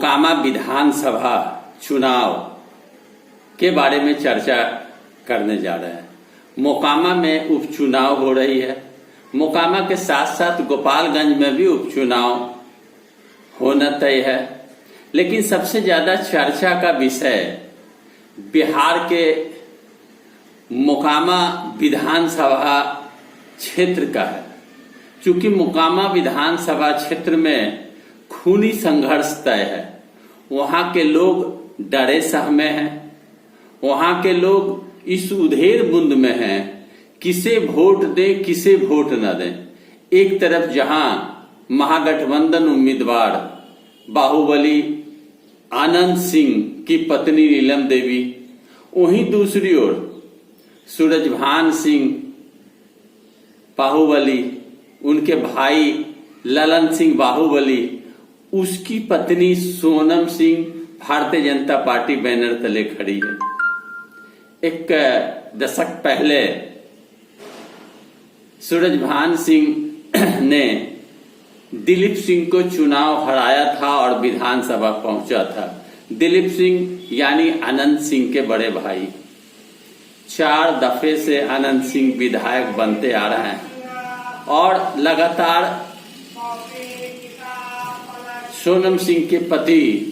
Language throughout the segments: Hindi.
मोकामा विधानसभा चुनाव के बारे में चर्चा करने जा रहे हैं। मोकामा में उपचुनाव हो रही है। मोकामा के साथ साथ गोपालगंज में भी उपचुनाव होना तय है। लेकिन सबसे ज्यादा चर्चा का विषय बिहार के मोकामा विधानसभा क्षेत्र का है। चूंकि मोकामा विधानसभा क्षेत्र में खूनी संघर्ष तय है। वहां के लोग डरे सहमे हैं। वहां के लोग इस उधेड़ बुंद में हैं, किसे वोट दें किसे वोट न दें। एक तरफ जहां महागठबंधन उम्मीदवार बाहुबली आनंद सिंह की पत्नी नीलम देवी, वहीं दूसरी ओर सूरजभान सिंह बाहुबली, उनके भाई ललन सिंह बाहुबली, उसकी पत्नी सोनम सिंह भारतीय जनता पार्टी बैनर तले खड़ी है। एक दशक पहले सूरजभान सिंह ने दिलीप सिंह को चुनाव हराया था और विधानसभा पहुंचा था। दिलीप सिंह यानी आनंद सिंह के बड़े भाई। 4 दफे से आनंद सिंह विधायक बनते आ रहे हैं और लगातार सोनम सिंह के पति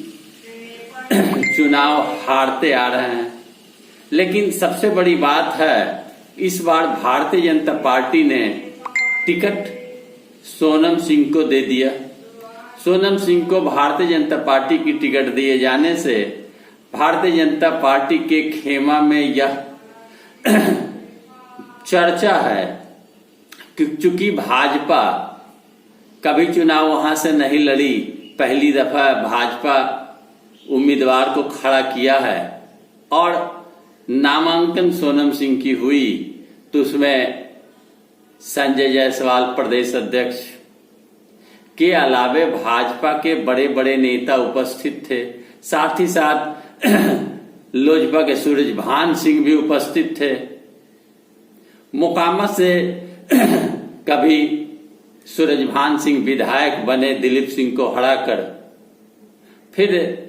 चुनाव हारते आ रहे हैं। लेकिन सबसे बड़ी बात है, इस बार भारतीय जनता पार्टी ने टिकट सोनम सिंह को दे दिया। सोनम सिंह को भारतीय जनता पार्टी की टिकट दिए जाने से भारतीय जनता पार्टी के खेमा में यह चर्चा है कि चूंकि भाजपा कभी चुनाव वहां से नहीं लड़ी, पहली दफा भाजपा उम्मीदवार को खड़ा किया है और नामांकन सोनम सिंह की हुई, तो उसमें संजय जायसवाल प्रदेश अध्यक्ष के अलावे भाजपा के बड़े बड़े नेता उपस्थित थे। साथ ही साथ लोजपा के सूरजभान सिंह भी उपस्थित थे। मोकामा से कभी सूरजभान सिंह विधायक बने दिलीप सिंह को हराकर, फिर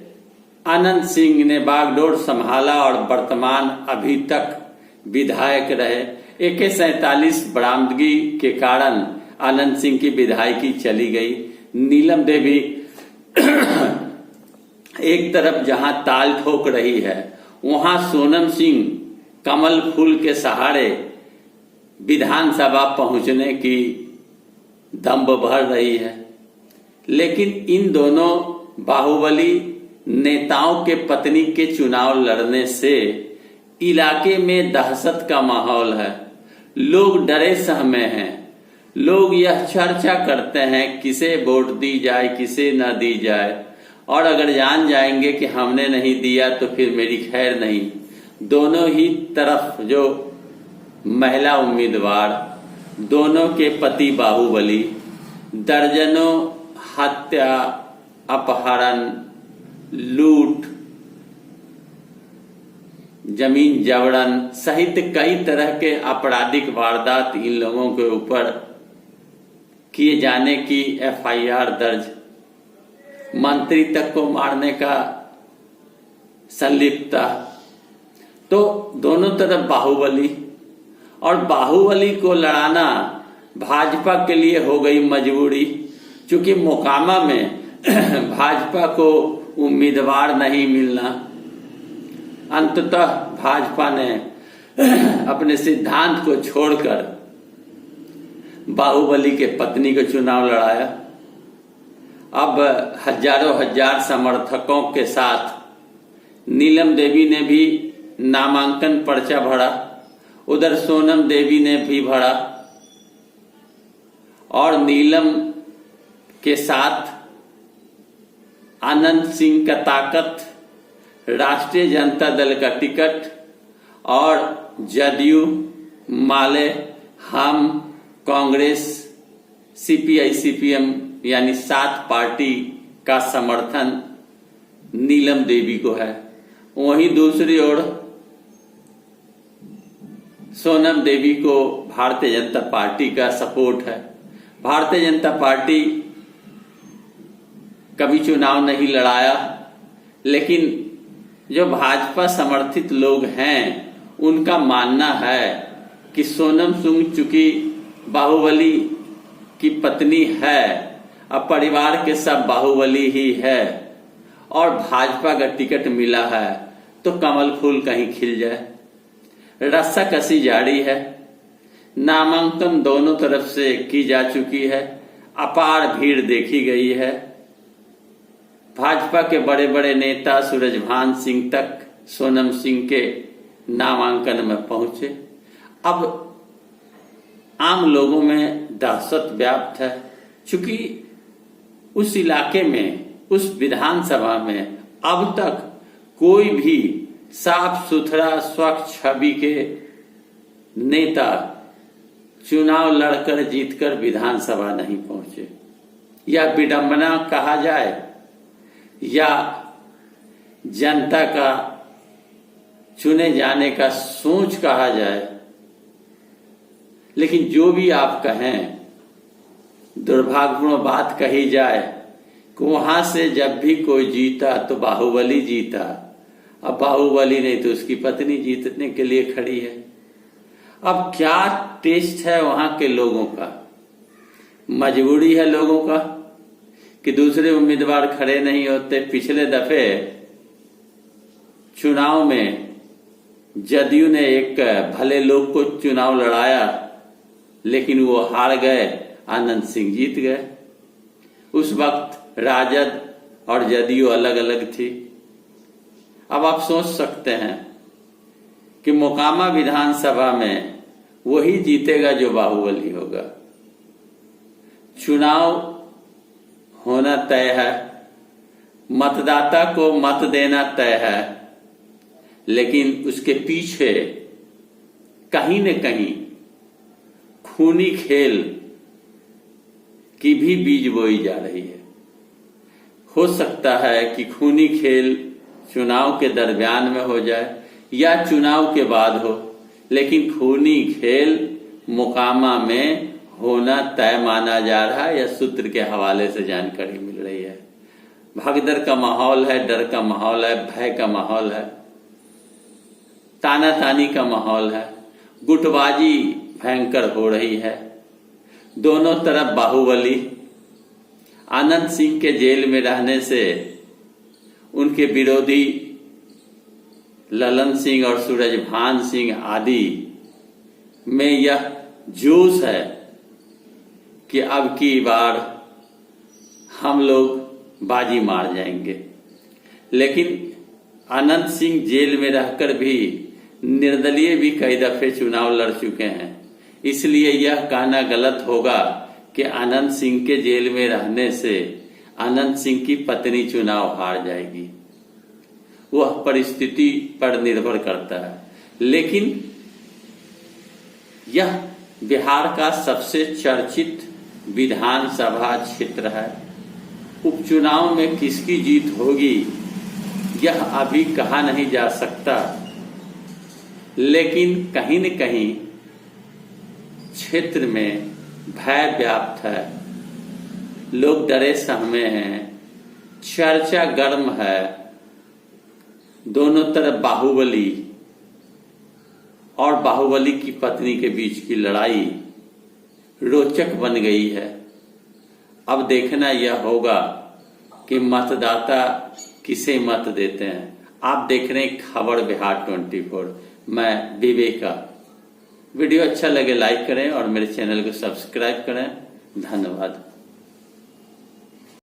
आनंद सिंह ने बागडोर संभाला और वर्तमान अभी तक विधायक रहे। AK-47 बरामदगी के कारण आनंद सिंह की विधायकी चली गई। नीलम देवी एक तरफ जहां ताल ठोक रही है, वहां सोनम सिंह कमल फूल के सहारे विधानसभा पहुंचने की दम्भ भर रही है। लेकिन इन दोनों बाहुबली नेताओं के पत्नी के चुनाव लड़ने से इलाके में दहशत का माहौल है। लोग डरे सहमे हैं। लोग यह चर्चा करते हैं किसे वोट दी जाए किसे न दी जाए, और अगर जान जाएंगे कि हमने नहीं दिया तो फिर मेरी खैर नहीं। दोनों ही तरफ जो महिला उम्मीदवार, दोनों के पति बाहुबली, दर्जनों हत्या, अपहरण, लूट, जमीन जबरन सहित कई तरह के आपराधिक वारदात इन लोगों के ऊपर किए जाने की FIR दर्ज, मंत्री तक को मारने का संलिप्तता। तो दोनों तरफ बाहुबली, और बाहुबली को लड़ाना भाजपा के लिए हो गई मजबूरी। क्योंकि मोकामा में भाजपा को उम्मीदवार नहीं मिलना, अंततः भाजपा ने अपने सिद्धांत को छोड़कर बाहुबली के पत्नी को चुनाव लड़ाया। अब हजारों हजार समर्थकों के साथ नीलम देवी ने भी नामांकन पर्चा भरा, उधर सोनम देवी ने भी भरा, और नीलम के साथ आनंद सिंह का ताकत, राष्ट्रीय जनता दल का टिकट और जदयू, माले, हम, कांग्रेस, CPI CPM यानी 7 पार्टी का समर्थन नीलम देवी को है। वहीं दूसरी ओर सोनम देवी को भारतीय जनता पार्टी का सपोर्ट है। भारतीय जनता पार्टी कभी चुनाव नहीं लड़ाया, लेकिन जो भाजपा समर्थित लोग हैं उनका मानना है कि सोनम सूंग चूंकि बाहुबली की पत्नी है, अब परिवार के सब बाहुबली ही है और भाजपा का टिकट मिला है तो कमल फूल कहीं खिल जाए। रस्सा कसी जारी है, नामांकन दोनों तरफ से की जा चुकी है, अपार भीड़ देखी गई है। भाजपा के बड़े बड़े नेता सूरजभान सिंह तक सोनम सिंह के नामांकन में पहुंचे। अब आम लोगों में दहशत व्याप्त है, चूंकि उस इलाके में, उस विधानसभा में अब तक कोई भी साफ सुथरा स्वच्छ छवि के नेता चुनाव लड़कर जीतकर विधानसभा नहीं पहुंचे। यह विडंबना कहा जाए या जनता का चुने जाने का सोच कहा जाए, लेकिन जो भी आप कहें, दुर्भाग्यपूर्ण बात कही जाए कि वहां से जब भी कोई जीता तो बाहुबली जीता। अब बाहुबली नहीं तो उसकी पत्नी जीतने के लिए खड़ी है। अब क्या टेस्ट है वहां के लोगों का? मजबूरी है लोगों का कि दूसरे उम्मीदवार खड़े नहीं होते। पिछले दफे चुनाव में जदयू ने एक भले लोग को चुनाव लड़ाया, लेकिन वो हार गए, आनंद सिंह जीत गए। उस वक्त राजद और जदयू अलग अलग थी। अब आप सोच सकते हैं कि मोकामा विधानसभा में वही जीतेगा जो बाहुबली होगा। चुनाव होना तय है, मतदाता को मत देना तय है, लेकिन उसके पीछे कहीं न कहीं खूनी खेल की भी बीज बोई जा रही है। हो सकता है कि खूनी खेल चुनाव के दरमियान में हो जाए या चुनाव के बाद हो, लेकिन खूनी खेल मोकामा में होना तय माना जा रहा है या सूत्र के हवाले से जानकारी मिल रही है। भगदड़ का माहौल है, डर का माहौल है, भय का माहौल है, तानातानी का माहौल है, गुटबाजी भयंकर हो रही है। दोनों तरफ बाहुबली। आनंद सिंह के जेल में रहने से उनके विरोधी ललन सिंह और सूरजभान सिंह आदि में यह जोश है कि अब की बार हम लोग बाजी मार जाएंगे। लेकिन आनंद सिंह जेल में रहकर भी निर्दलीय भी कई दफे चुनाव लड़ चुके हैं, इसलिए यह कहना गलत होगा कि आनंद सिंह के जेल में रहने से आनंद सिंह की पत्नी चुनाव हार जाएगी। वह परिस्थिति पर निर्भर करता है। लेकिन यह बिहार का सबसे चर्चित विधानसभा क्षेत्र है। उपचुनाव में किसकी जीत होगी यह अभी कहा नहीं जा सकता, लेकिन कहीं न कहीं क्षेत्र में भय व्याप्त है। लोग डरे सहमे हैं, चर्चा गर्म है। दोनों तरफ बाहुबली और बाहुबली की पत्नी के बीच की लड़ाई रोचक बन गई है। अब देखना यह होगा कि मतदाता किसे मत देते हैं। आप देख रहे हैं खबर बिहार 24। मैं विवेका। वीडियो अच्छा लगे लाइक करें और मेरे चैनल को सब्सक्राइब करें। धन्यवाद।